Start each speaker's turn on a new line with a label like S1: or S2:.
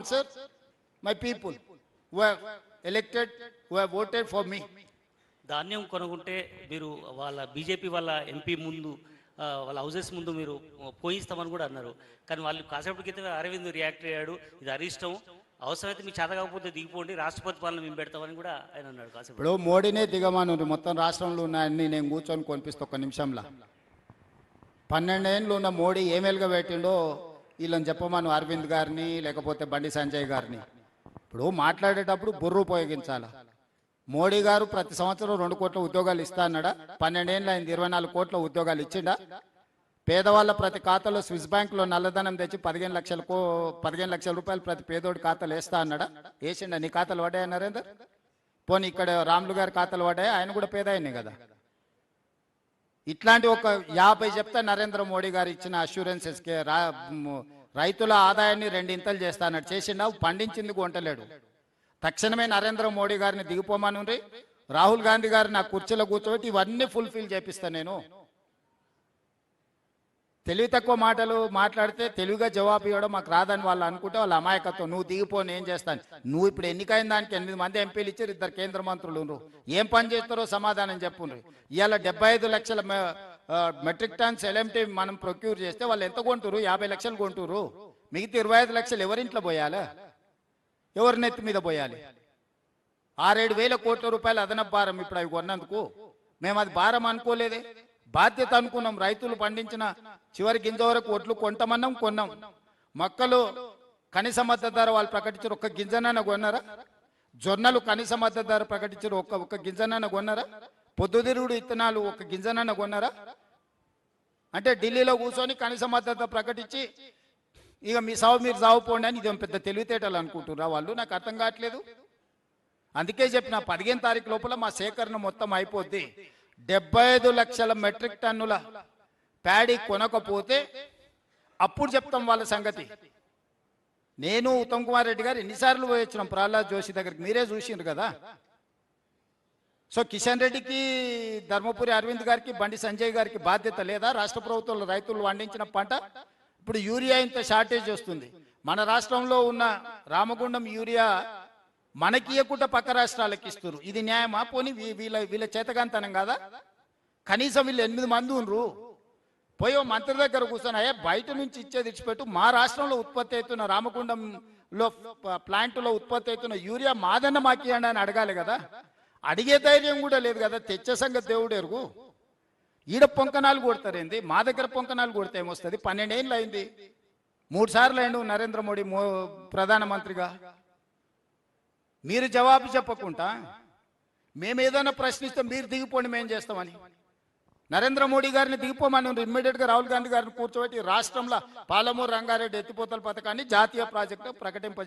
S1: answer my people who have elected, who have voted for me.
S2: ధాన్యం కొనుక్కుంటే మీరు వాళ్ళ బీజేపీ వాళ్ళ ఎంపీ ముందు వాళ్ళ హౌసెస్ ముందు మీరు పోయిస్తామని కూడా అన్నారు. కానీ వాళ్ళు కాసేపటి క్రితం అరవింద్ రియాక్ట్ అయ్యాడు, ఇది అరిష్టం, అవసరమైతే మీకు చేత కాకపోతే దిగిపోండి, రాష్ట్రపతి పాలన మేము పెడతామని కూడా ఆయన అన్నాడు. కాసేపు
S1: ఇప్పుడు మోడీనే దిగమాను, మొత్తం రాష్ట్రంలో ఉన్నాయని నేను కూర్చొని కొనిపిస్తా ఒక్క నిమిషంలో. 12 ఏళ్ళు ఉన్న మోడీ ఏమేలుగా పెట్టిండో వీళ్ళని చెప్పమాను, అరవింద్ గారిని లేకపోతే బండి సంజయ్ గారిని. ఇప్పుడు మాట్లాడేటప్పుడు బుర్ర ఉపయోగించాలి. మోడీ గారు ప్రతి సంవత్సరం 2 కోట్ల ఉద్యోగాలు ఇస్తా అన్నాడా? 12 ఏళ్ళు అయింది, 24 కోట్ల ఉద్యోగాలు ఇచ్చిండా? పేదవాళ్ళ ప్రతి ఖాతాలో స్విస్ బ్యాంకులో నల్లధనం తెచ్చి 15 లక్షల రూపాయలు ప్రతి పేదోడి ఖాతాలు వేస్తా అన్నాడా? వేసిండా? నీ ఖాతాలు పడ్డాయా నరేందర్? పోనీ ఇక్కడ రాములు గారి ఖాతాలు పడ్డాయా? ఆయన కూడా పేద ఆయనే కదా. ఇట్లాంటి ఒక 50 చెప్తా నరేంద్ర మోడీ గారు ఇచ్చిన అష్యూరెన్సెస్కి రైతుల ఆదాయాన్ని 2 ఇంతలు చేస్తా అన్నాడు. చేసిండా? పండించింది కొంటలేడు. తక్షణమే నరేంద్ర మోడీ గారిని దిగిపోమని, రాహుల్ గాంధీ గారిని నా కుర్చీలో కూర్చోబెట్టి ఇవన్నీ ఫుల్ఫిల్ చేపిస్తాను. నేను తెలివి తక్కువ మాటలు మాట్లాడితే తెలివిగా జవాబు ఇవ్వడం మాకు రాదని వాళ్ళు అనుకుంటే వాళ్ళ అమాయకత్వం. నువ్వు దిగిపోని ఏం చేస్తాను? నువ్వు ఇప్పుడు ఎన్నికైన దానికి 8 మంది ఎంపీలు ఇచ్చారు, 2 కేంద్ర మంత్రులు. ఏం పని చేస్తారో సమాధానం చెప్పుండ్రు. ఇవాళ 75 లక్షల మెట్రిక్ టన్స్ ఎల్ఎంటీ మనం ప్రొక్యూర్ చేస్తే వాళ్ళు ఎంత కొంటురు? 50 లక్షలు కొంటురు. మిగతా 25 లక్షలు ఎవరింట్లో పోయాలా? ఎవరి నెత్తి మీద పోయాలి? 6-7 వేల కోట్ల రూపాయలు అదనపు భారం ఇప్పుడు అవి కొన్నందుకు. మేము అది భారం అనుకోలేదే, బాధ్యత అనుకున్నాం. రైతులు పండించిన చివరి గింజ వరకు ఒట్లు కొంటామన్నాం, కొన్నాం. మొక్కలు కనీస మద్దతు ధర వాళ్ళు ప్రకటించారు, ఒక్క గింజనన్న కొన్నారా? జొన్నలు కనీస మద్దతు ధర ప్రకటించారు, ఒక్క గింజనన్న కొన్నారా? పొద్దుతిరుగుడు ఇత్తనాలు ఒక్క గింజనన్న కొన్నారా? అంటే ఢిల్లీలో కూర్చొని కనీస మద్దతు ప్రకటించి ఇక మీ సావు మీరు సావుపోండి అని ఇది పెద్ద తెలివితేటలు అనుకుంటున్నారా వాళ్ళు? నాకు అర్థం కావట్లేదు. అందుకే చెప్పిన 15 తారీఖు లోపల మా సేకరణ మొత్తం అయిపోద్ది. 75 లక్షల మెట్రిక్ టన్నుల ప్యాడీ కొనకపోతే అప్పుడు చెప్తాం వాళ్ళ సంగతి. నేను ఉత్తమ్ కుమార్ రెడ్డి గారు ఎన్నిసార్లు పోయి వచ్చినాం ప్రహ్లాద్ జోషి దగ్గరికి, మీరే చూసిండ్రు కదా. సో కిషన్ రెడ్డికి, ధర్మపురి అరవింద్ గారికి, బండి సంజయ్ గారికి బాధ్యత లేదా? రాష్ట్ర ప్రభుత్వంలో రైతులు పండించిన పంట ఇప్పుడు యూరియా ఇంత షార్టేజ్ వస్తుంది. మన రాష్ట్రంలో ఉన్న రామగుండం యూరియా మనకి ఇవ్వకుండా పక్క రాష్ట్రాలకు ఇస్తారు. ఇది న్యాయమా? పోనీ వీళ్ళ చేతగాంతనం కాదా? కనీసం వీళ్ళు 8 మంది ఉండ్రు. పోయో మంత్రి దగ్గర కూర్చొని బయట నుంచి ఇచ్చేది ఇచ్చిపెట్టు, మా రాష్ట్రంలో ఉత్పత్తి అవుతున్న రామగుండంలో ప్లాంట్లో ఉత్పత్తి అవుతున్న యూరియా మాదన్న మాకు ఇవ్వండి అని అడగాలి కదా. అడిగే ధైర్యం కూడా లేదు కదా. తెచ్చే సంగతి దేవుడు ఎరుగు. ఈడ పొంకనాలు కొడతారేంది? మా దగ్గర పొంకనాలు కొడితే ఏమొస్తుంది? 12 ఏళ్ళు అయింది, 3 సార్లు అయిండు నరేంద్ర మోడీ ప్రధానమంత్రిగా. మీరు జవాబు చెప్పకుండా మేము ఏదైనా ప్రశ్నిస్తే మీరు దిగిపోండి మేము చేస్తామని. నరేంద్ర మోడీ గారిని దిగిపోమని ఇమ్మీడియట్గా రాహుల్ గాంధీ గారిని కూర్చోబెట్టి రాష్ట్రంలో పాలమూరు రంగారెడ్డి ఎత్తిపోతల పథకాన్ని జాతీయ ప్రాజెక్టు ప్రకటింపజేస్తారు.